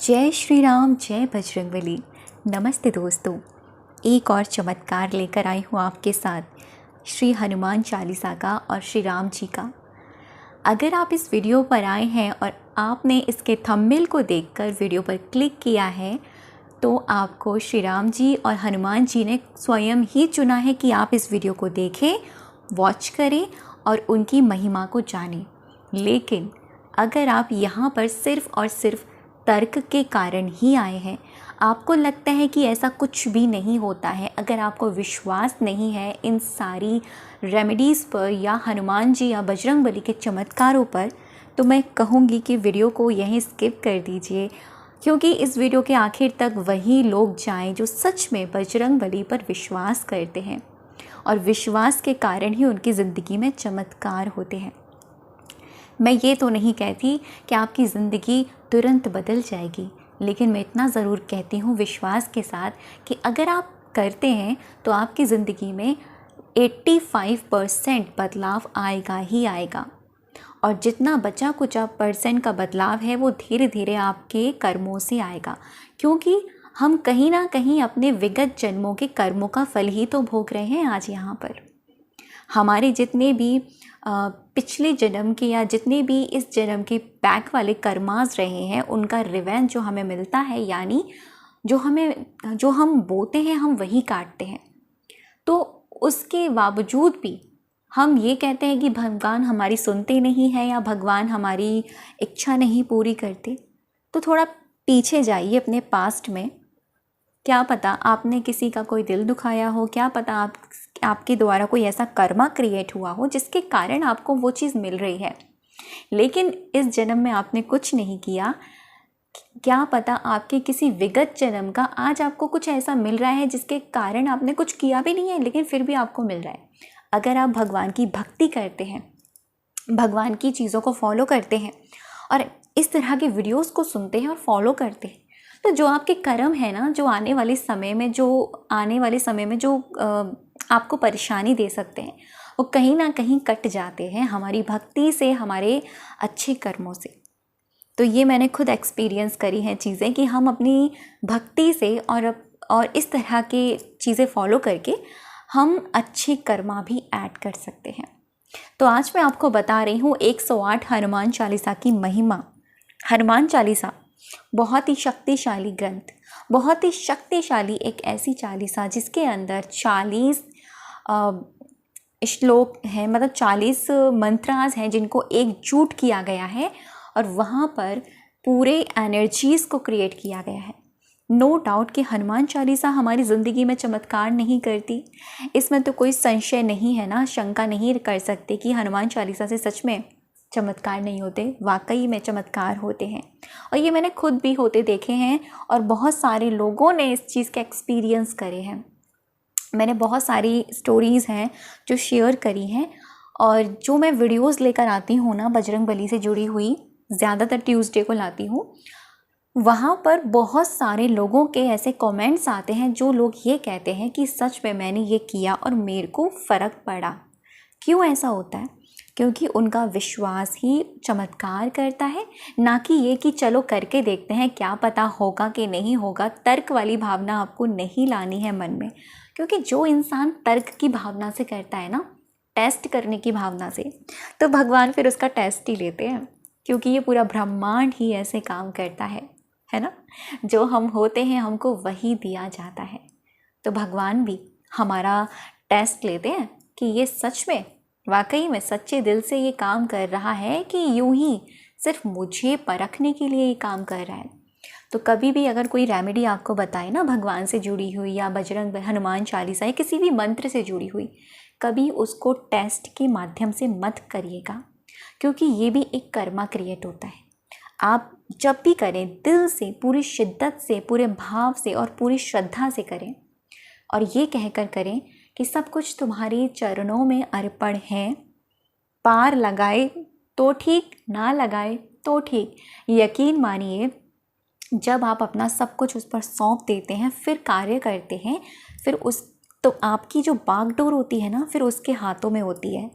जय श्री राम, जय बजरंगबली। नमस्ते दोस्तों, एक और चमत्कार लेकर आई हूँ आपके साथ श्री हनुमान चालीसा का और श्री राम जी का। अगर आप इस वीडियो पर आए हैं और आपने इसके थंबनेल को देखकर वीडियो पर क्लिक किया है तो आपको श्री राम जी और हनुमान जी ने स्वयं ही चुना है कि आप इस वीडियो को देखें, वॉच करें और उनकी महिमा को जानें। लेकिन अगर आप यहाँ पर सिर्फ़ और सिर्फ तर्क के कारण ही आए हैं, आपको लगता है कि ऐसा कुछ भी नहीं होता है, अगर आपको विश्वास नहीं है इन सारी रेमेडीज़ पर या हनुमान जी या बजरंगबली के चमत्कारों पर, तो मैं कहूँगी कि वीडियो को यहीं स्किप कर दीजिए, क्योंकि इस वीडियो के आखिर तक वही लोग जाएं जो सच में बजरंगबली पर विश्वास करते हैं और विश्वास के कारण ही उनकी ज़िंदगी में चमत्कार होते हैं। मैं ये तो नहीं कहती कि आपकी ज़िंदगी तुरंत बदल जाएगी, लेकिन मैं इतना ज़रूर कहती हूँ विश्वास के साथ कि अगर आप करते हैं तो आपकी ज़िंदगी में 85% बदलाव आएगा ही आएगा। और जितना बचा कुचा परसेंट का बदलाव है वो धीरे धीरे आपके कर्मों से आएगा, क्योंकि हम कहीं ना कहीं अपने विगत जन्मों के कर्मों का फल ही तो भोग रहे हैं आज यहाँ पर। हमारे जितने भी पिछले जन्म के या जितने भी इस जन्म के बैक वाले कर्मास रहे हैं, उनका रिवेंज जो हमें मिलता है, यानी जो हम बोते हैं हम वही काटते हैं। तो उसके बावजूद भी हम ये कहते हैं कि भगवान हमारी सुनते नहीं है या भगवान हमारी इच्छा नहीं पूरी करते। तो थोड़ा पीछे जाइए अपने पास्ट में, क्या पता आपने किसी का कोई दिल दुखाया हो, क्या पता आपके द्वारा कोई ऐसा कर्मा क्रिएट हुआ हो जिसके कारण आपको वो चीज़ मिल रही है, लेकिन इस जन्म में आपने कुछ नहीं किया। क्या पता आपके किसी विगत जन्म का आज आपको कुछ ऐसा मिल रहा है जिसके कारण आपने कुछ किया भी नहीं है लेकिन फिर भी आपको मिल रहा है। अगर आप भगवान की भक्ति करते हैं, भगवान की चीज़ों को फॉलो करते हैं और इस तरह के वीडियोस को सुनते हैं और फॉलो करते हैं, तो जो आपके कर्म है ना, जो आने वाले समय में जो आपको परेशानी दे सकते हैं, वो कहीं ना कहीं कट जाते हैं हमारी भक्ति से, हमारे अच्छे कर्मों से। तो ये मैंने खुद एक्सपीरियंस करी हैं चीज़ें कि हम अपनी भक्ति से और इस तरह की चीज़ें फॉलो करके हम अच्छे कर्मा भी ऐड कर सकते हैं। तो आज मैं आपको बता रही हूँ 108 हनुमान चालीसा की महिमा। हनुमान चालीसा बहुत ही शक्तिशाली ग्रंथ, बहुत ही शक्तिशाली एक ऐसी चालीसा जिसके अंदर 40 श्लोक हैं, मतलब 40 मंत्रास हैं जिनको एकजुट किया गया है और वहाँ पर पूरे एनर्जीज़ को क्रिएट किया गया है। नो डाउट कि हनुमान चालीसा हमारी ज़िंदगी में चमत्कार नहीं करती, इसमें तो कोई संशय नहीं है ना, शंका नहीं कर सकते कि हनुमान चालीसा से सच में चमत्कार नहीं होते, वाकई में चमत्कार होते हैं। और ये मैंने खुद भी होते देखे हैं और बहुत सारे लोगों ने इस चीज़ के एक्सपीरियंस करे हैं। मैंने बहुत सारी स्टोरीज़ हैं जो शेयर करी हैं, और जो मैं वीडियोस लेकर आती हूँ ना बजरंगबली से जुड़ी हुई, ज़्यादातर ट्यूसडे को लाती हूँ, वहाँ पर बहुत सारे लोगों के ऐसे कमेंट्स आते हैं जो लोग ये कहते हैं कि सच में मैंने ये किया और मेरे को फ़र्क पड़ा। क्यों ऐसा होता है? क्योंकि उनका विश्वास ही चमत्कार करता है, ना कि ये कि चलो करके देखते हैं क्या पता होगा कि नहीं होगा। तर्क वाली भावना आपको नहीं लानी है मन में, क्योंकि जो इंसान तर्क की भावना से करता है ना, टेस्ट करने की भावना से, तो भगवान फिर उसका टेस्ट ही लेते हैं, क्योंकि ये पूरा ब्रह्मांड ही ऐसे काम करता है ना। जो हम होते हैं हमको वही दिया जाता है। तो भगवान भी हमारा टेस्ट लेते हैं कि ये सच में वाकई में सच्चे दिल से ये काम कर रहा है कि यूं ही सिर्फ मुझे परखने के लिए ये काम कर रहा है। तो कभी भी अगर कोई रेमेडी आपको बताए ना भगवान से जुड़ी हुई या बजरंग हनुमान चालीसा या किसी भी मंत्र से जुड़ी हुई, कभी उसको टेस्ट के माध्यम से मत करिएगा, क्योंकि ये भी एक कर्मा क्रिएट होता है। आप जब भी करें दिल से, पूरी शिद्दत से, पूरे भाव से और पूरी श्रद्धा से करें, और ये कहकर करें कि सब कुछ तुम्हारे चरणों में अर्पण है। पार लगाए तो ठीक, ना लगाए तो ठीक। यकीन मानिए, जब आप अपना सब कुछ उस पर सौंप देते हैं, फिर कार्य करते हैं, फिर तो आपकी जो बागडोर होती है ना, फिर उसके हाथों में होती है।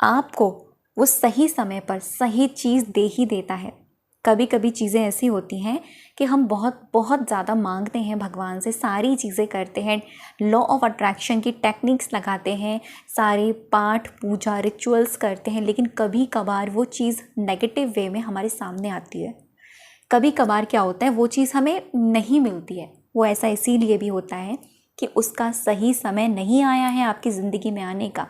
आपको वो सही समय पर सही चीज़ दे ही देता है। कभी कभी चीज़ें ऐसी होती हैं कि हम बहुत बहुत ज़्यादा मांगते हैं भगवान से, सारी चीज़ें करते हैं, लॉ ऑफ अट्रैक्शन की टेक्निक्स लगाते हैं, सारे पाठ पूजा रिचुअल्स करते हैं, लेकिन कभी कभार वो चीज़ नेगेटिव वे में हमारे सामने आती है। कभी कभार क्या होता है, वो चीज़ हमें नहीं मिलती है। वो ऐसा इसीलिए भी होता है कि उसका सही समय नहीं आया है आपकी ज़िंदगी में आने का।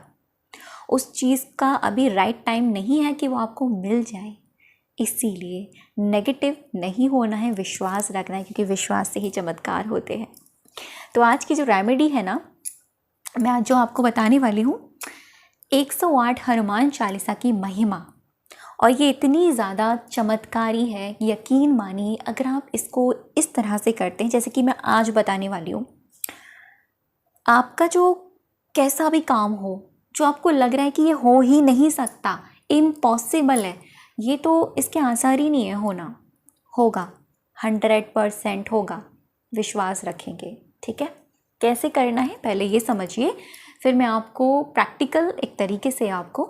उस चीज़ का अभी राइट टाइम नहीं है कि वो आपको मिल जाए। इसीलिए नेगेटिव नहीं होना है, विश्वास रखना है, क्योंकि विश्वास से ही चमत्कार होते हैं। तो आज की जो रेमेडी है ना, मैं आज जो आपको बताने वाली हूँ, 108 हनुमान चालीसा की महिमा, और ये इतनी ज़्यादा चमत्कारी है, यकीन मानिए अगर आप इसको इस तरह से करते हैं जैसे कि मैं आज बताने वाली हूँ। आपका जो कैसा भी काम हो, जो आपको लग रहा है कि ये हो ही नहीं सकता, इम्पॉसिबल है, ये तो इसके आसार ही नहीं है होना, होगा, 100% होगा, विश्वास रखेंगे। ठीक है, कैसे करना है पहले ये समझिए, फिर मैं आपको प्रैक्टिकल एक तरीके से आपको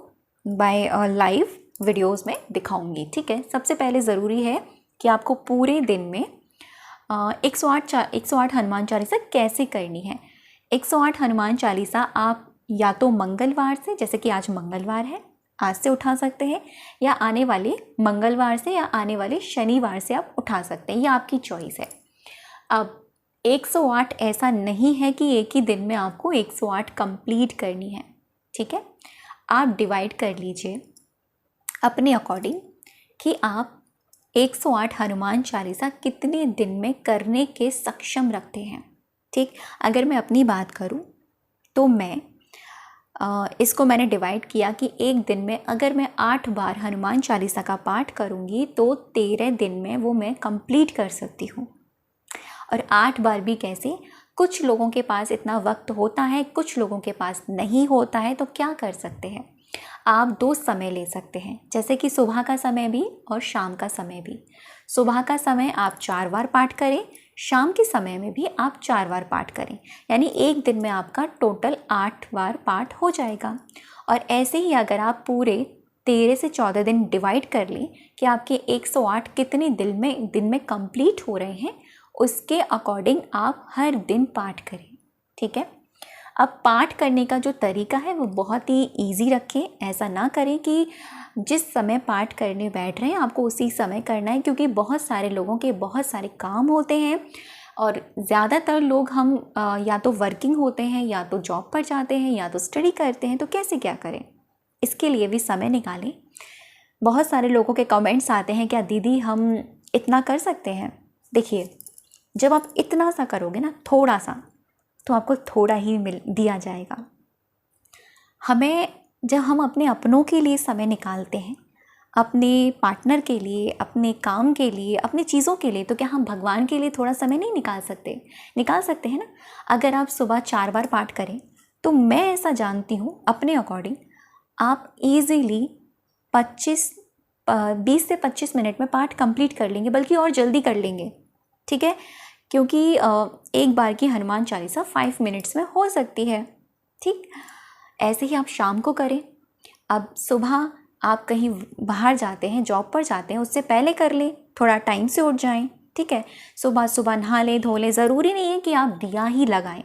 बाय लाइव वीडियोस में दिखाऊंगी। ठीक है, सबसे पहले ज़रूरी है कि आपको पूरे दिन में 108 हनुमान चालीसा कैसे करनी है। 108 हनुमान चालीसा आप या तो मंगलवार से, जैसे कि आज मंगलवार है, आज से उठा सकते हैं, या आने वाले मंगलवार से या आने वाले शनिवार से आप उठा सकते हैं, ये आपकी चॉइस है। अब 108 ऐसा नहीं है कि एक ही दिन में आपको 108 कंप्लीट करनी है। ठीक है, आप डिवाइड कर लीजिए अपने अकॉर्डिंग कि आप 108 हनुमान चालीसा कितने दिन में करने के सक्षम रखते हैं। ठीक, अगर मैं अपनी बात करूं तो मैं इसको मैंने डिवाइड किया कि एक दिन में अगर मैं 8 बार हनुमान चालीसा का पाठ करूंगी तो 13 दिन में वो मैं कंप्लीट कर सकती हूँ। और 8 बार भी कैसे, कुछ लोगों के पास इतना वक्त होता है, कुछ लोगों के पास नहीं होता है, तो क्या कर सकते हैं, आप 2 समय ले सकते हैं, जैसे कि सुबह का समय भी और शाम का समय भी। सुबह का समय आप 4 बार पाठ करें, शाम के समय में भी आप 4 बार पाठ करें, यानी एक दिन में आपका टोटल 8 बार पाठ हो जाएगा। और ऐसे ही अगर आप पूरे 13 से 14 दिन डिवाइड कर लें कि आपके 108 कितने दिन में कंप्लीट हो रहे हैं, उसके अकॉर्डिंग आप हर दिन पाठ करें। ठीक है, अब पाठ करने का जो तरीका है वो बहुत ही इजी रखें। ऐसा ना करें कि जिस समय पाठ करने बैठ रहे हैं आपको उसी समय करना है, क्योंकि बहुत सारे लोगों के बहुत सारे काम होते हैं और ज़्यादातर लोग हम या तो वर्किंग होते हैं, या तो जॉब पर जाते हैं, या तो स्टडी करते हैं, तो कैसे क्या करें, इसके लिए भी समय निकालें। बहुत सारे लोगों के कमेंट्स आते हैं, क्या दीदी हम इतना कर सकते हैं। देखिए, जब आप इतना सा करोगे ना, थोड़ा सा, तो आपको थोड़ा ही दिया जाएगा। जब हम अपने अपनों के लिए समय निकालते हैं, अपने पार्टनर के लिए, अपने काम के लिए, अपनी चीज़ों के लिए, तो क्या हम भगवान के लिए थोड़ा समय नहीं निकाल सकते? निकाल सकते हैं ना। अगर आप सुबह 4 बार पाठ करें तो मैं ऐसा जानती हूँ अपने अकॉर्डिंग आप ईज़िली 20 से 25 मिनट में पाठ कंप्लीट कर लेंगे, बल्कि और जल्दी कर लेंगे। ठीक है, क्योंकि एक बार की हनुमान चालीसा 5 मिनट्स में हो सकती है। ठीक, ऐसे ही आप शाम को करें। अब सुबह आप कहीं बाहर जाते हैं, जॉब पर जाते हैं, उससे पहले कर लें, थोड़ा टाइम से उठ जाएं। ठीक है, सुबह सुबह नहा लें, धो लें। ज़रूरी नहीं है कि आप दिया ही लगाएं,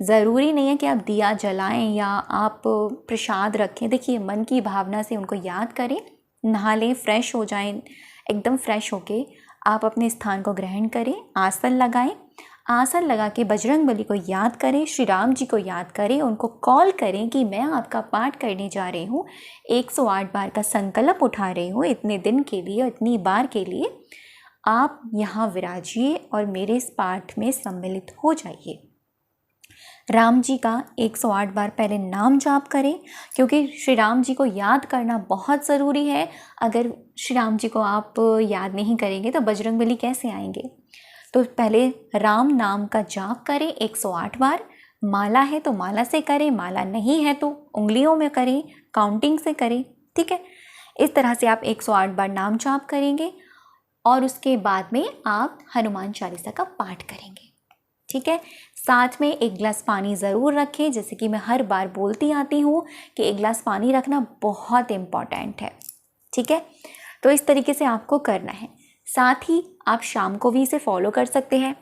ज़रूरी नहीं है कि आप दिया जलाएं या आप प्रसाद रखें। देखिए, मन की भावना से उनको याद करें, नहा लें, फ्रेश हो जाएं। एकदम फ्रेश होके आप अपने स्थान को ग्रहण करें, आसन लगाएं। आसन लगा के बजरंग बली को याद करें, श्री राम जी को याद करें, उनको कॉल करें कि मैं आपका पाठ करने जा रही हूँ, 108 बार का संकल्प उठा रही हूँ इतने दिन के लिए, इतनी बार के लिए। आप यहाँ विराजिए और मेरे इस पाठ में सम्मिलित हो जाइए। राम जी का 108 बार पहले नाम जाप करें, क्योंकि श्री राम जी को याद करना बहुत ज़रूरी है। अगर श्री राम जी को आप याद नहीं करेंगे तो बजरंगबली कैसे आएंगे। तो पहले राम नाम का जाप करें 108 बार। माला है तो माला से करें, माला नहीं है तो उंगलियों में करें, काउंटिंग से करें। ठीक है, इस तरह से आप 108 बार नाम जाप करेंगे और उसके बाद में आप हनुमान चालीसा का पाठ करेंगे। ठीक है, साथ में एक गिलास पानी ज़रूर रखें, जैसे कि मैं हर बार बोलती आती हूँ कि एक गिलास पानी रखना बहुत इम्पॉर्टेंट है। ठीक है, तो इस तरीके से आपको करना है। साथ ही आप शाम को भी इसे फॉलो कर सकते हैं।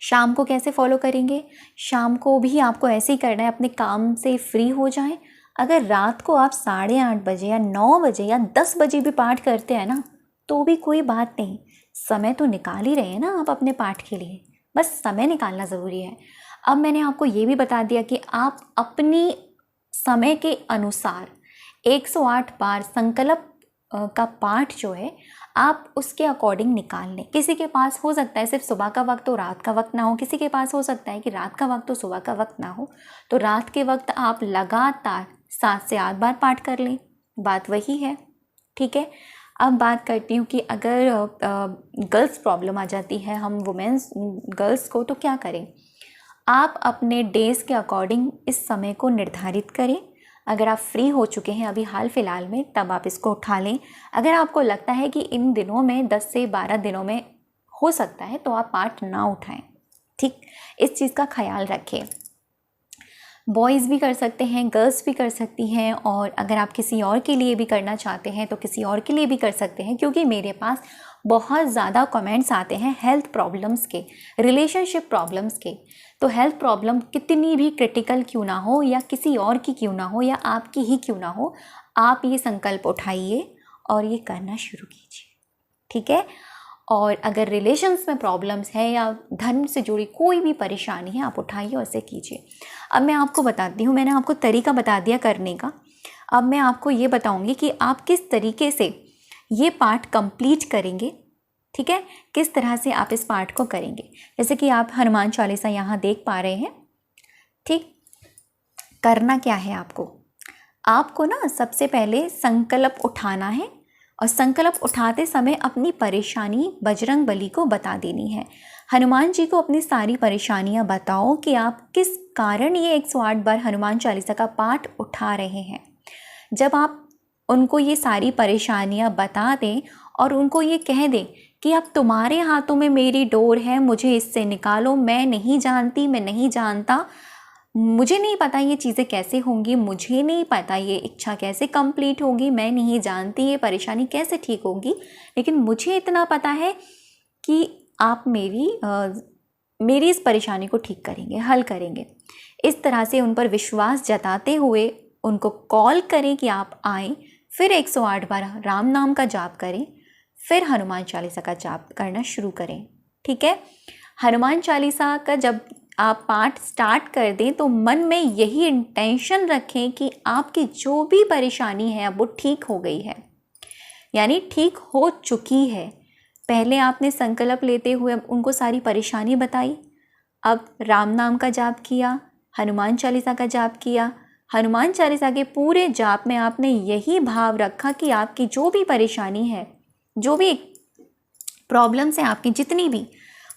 शाम को कैसे फॉलो करेंगे? शाम को भी आपको ऐसे ही करना है, अपने काम से फ्री हो जाएं। अगर रात को आप 8:30 बजे या 9 बजे या 10 बजे भी पाठ करते हैं ना, तो भी कोई बात नहीं, समय तो निकाल ही रहे हैं ना आप अपने पाठ के लिए, बस समय निकालना ज़रूरी है। अब मैंने आपको ये भी बता दिया कि आप अपनी समय के अनुसार 108 बार संकल्प का पाठ जो है आप उसके अकॉर्डिंग निकाल लें। किसी के पास हो सकता है सिर्फ सुबह का वक्त हो, रात का वक्त ना हो। किसी के पास हो सकता है कि रात का वक्त हो, सुबह का वक्त ना हो, तो रात के वक्त आप लगातार 7 से 8 बार पाठ कर लें। बात वही है, ठीक है। अब बात करती हूँ कि अगर गर्ल्स प्रॉब्लम आ जाती है, हम वुमेन्स गर्ल्स को, तो क्या करें? आप अपने डेज़ के अकॉर्डिंग इस समय को निर्धारित करें। अगर आप फ्री हो चुके हैं अभी हाल फिलहाल में, तब आप इसको उठा लें। अगर आपको लगता है कि इन दिनों में 10 से 12 दिनों में हो सकता है, तो आप पाठ ना उठाएं, ठीक। इस चीज़ का ख्याल रखें। बॉयज़ भी कर सकते हैं, गर्ल्स भी कर सकती हैं, और अगर आप किसी और के लिए भी करना चाहते हैं तो किसी और के लिए भी कर सकते हैं, क्योंकि मेरे पास बहुत ज़्यादा कमेंट्स आते हैं हेल्थ प्रॉब्लम्स के, रिलेशनशिप प्रॉब्लम्स के। तो हेल्थ प्रॉब्लम कितनी भी क्रिटिकल क्यों ना हो, या किसी और की क्यों ना हो, या आपकी ही क्यों ना हो, आप ये संकल्प उठाइए और ये करना शुरू कीजिए, ठीक है। और अगर रिलेशंस में प्रॉब्लम्स है या धर्म से जुड़ी कोई भी परेशानी है, आप उठाइए और इसे कीजिए। अब मैं आपको बताती हूँ, मैंने आपको तरीका बता दिया करने का। अब मैं आपको ये बताऊँगी कि आप किस तरीके से ये पाठ कंप्लीट करेंगे, ठीक है। किस तरह से आप इस पाठ को करेंगे। जैसे कि आप हनुमान चालीसा यहाँ देख पा रहे हैं, ठीक। करना क्या है आपको ना सबसे पहले संकल्प उठाना है, और संकल्प उठाते समय अपनी परेशानी बजरंग बली को बता देनी है। हनुमान जी को अपनी सारी परेशानियां बताओ कि आप किस कारण ये 108 बार हनुमान चालीसा का पाठ उठा रहे हैं। जब आप उनको ये सारी परेशानियां बता दें और उनको ये कह दें कि अब तुम्हारे हाथों में मेरी डोर है, मुझे इससे निकालो, मैं नहीं जानती, मैं नहीं जानता, मुझे नहीं पता ये चीज़ें कैसे होंगी, मुझे नहीं पता ये इच्छा कैसे कंप्लीट होगी, मैं नहीं जानती ये परेशानी कैसे ठीक होगी, लेकिन मुझे इतना पता है कि आप मेरी इस परेशानी को ठीक करेंगे, हल करेंगे। इस तरह से उन पर विश्वास जताते हुए उनको कॉल करें कि आप आएँ, फिर 108 बार राम नाम का जाप करें, फिर हनुमान चालीसा का जाप करना शुरू करें, ठीक है। हनुमान चालीसा का जब आप पाठ स्टार्ट कर दें तो मन में यही इंटेंशन रखें कि आपकी जो भी परेशानी है अब वो ठीक हो गई है, यानी ठीक हो चुकी है। पहले आपने संकल्प लेते हुए उनको सारी परेशानी बताई, अब राम नाम का जाप किया, हनुमान चालीसा का जाप किया। हनुमान चालीसा के पूरे जाप में आपने यही भाव रखा कि आपकी जो भी परेशानी है, जो भी प्रॉब्लम्स हैं आपकी जितनी भी,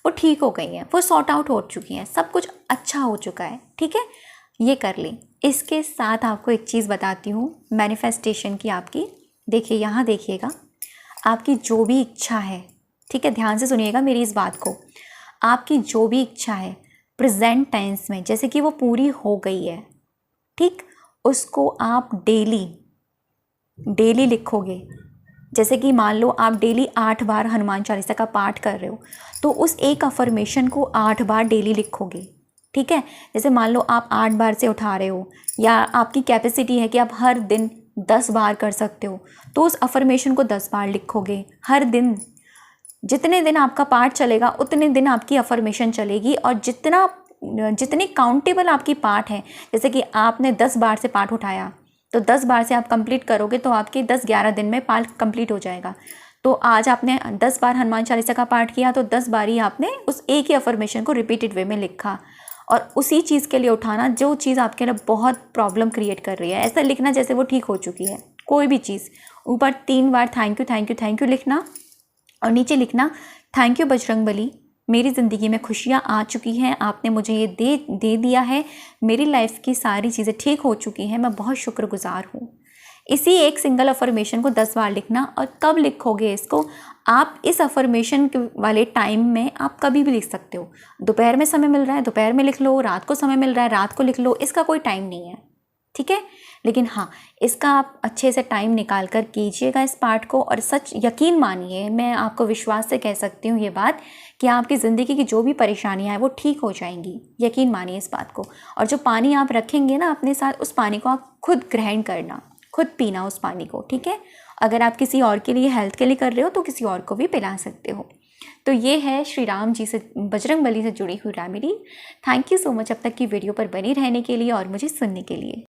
वो ठीक हो गई हैं, वो सॉर्ट आउट हो चुकी हैं, सब कुछ अच्छा हो चुका है, ठीक है। ये कर लें। इसके साथ आपको एक चीज़ बताती हूँ मैनिफेस्टेशन की आपकी। देखिए यहाँ देखिएगा, आपकी जो भी इच्छा है, ठीक है, ध्यान से सुनिएगा मेरी इस बात को। आपकी जो भी इच्छा है प्रेजेंट टेंस में, जैसे कि वो पूरी हो गई है, ठीक, उसको आप डेली लिखोगे। जैसे कि मान लो आप डेली 8 बार हनुमान चालीसा का पाठ कर रहे हो, तो उस एक अफर्मेशन को 8 बार डेली लिखोगे, ठीक है। जैसे मान लो आप 8 बार से उठा रहे हो, या आपकी कैपेसिटी है कि आप हर दिन 10 बार कर सकते हो, तो उस अफर्मेशन को 10 बार लिखोगे हर दिन। जितने दिन आपका पाठ चलेगा उतने दिन आपकी अफर्मेशन चलेगी, और जितने काउंटेबल आपकी पाठ है, जैसे कि आपने 10 बार से पाठ उठाया तो 10 बार से आप कंप्लीट करोगे तो आपके 10-11 दिन में पाठ कंप्लीट हो जाएगा। तो आज आपने 10 बार हनुमान चालीसा का पाठ किया, तो 10 बार ही आपने उस एक ही अफर्मेशन को रिपीटेड वे में लिखा, और उसी चीज़ के लिए उठाना जो चीज़ आपके लिए बहुत प्रॉब्लम क्रिएट कर रही है। ऐसा लिखना जैसे वो ठीक हो चुकी है, कोई भी चीज़। ऊपर 3 बार thank you thank you thank you लिखना, और नीचे लिखना थैंक यू बजरंग बली, मेरी ज़िंदगी में खुशियाँ आ चुकी हैं, आपने मुझे ये दे दिया है, मेरी लाइफ की सारी चीज़ें ठीक हो चुकी हैं, मैं बहुत शुक्रगुजार हूँ। इसी एक सिंगल अफर्मेशन को 10 बार लिखना। और कब लिखोगे इसको? आप इस अफर्मेशन वाले टाइम में आप कभी भी लिख सकते हो। दोपहर में समय मिल रहा है दोपहर में लिख लो, रात को समय मिल रहा है रात को लिख लो, इसका कोई टाइम नहीं है, ठीक है। लेकिन हाँ, इसका आप अच्छे से टाइम निकाल कर कीजिएगा इस पाठ को, और सच यकीन मानिए, मैं आपको विश्वास से कह सकती हूँ ये बात कि आपकी ज़िंदगी की जो भी परेशानियाँ हैं वो ठीक हो जाएंगी। यकीन मानिए इस बात को। और जो पानी आप रखेंगे ना अपने साथ, उस पानी को आप खुद ग्रहण करना, खुद पीना उस पानी को, ठीक है। अगर आप किसी और के लिए, हेल्थ के लिए कर रहे हो तो किसी और को भी पिला सकते हो। तो ये है श्री राम जी से, बजरंगबली से जुड़ी हुई remedy. Thank you so much अब तक की वीडियो पर बनी रहने के लिए और मुझे सुनने के लिए।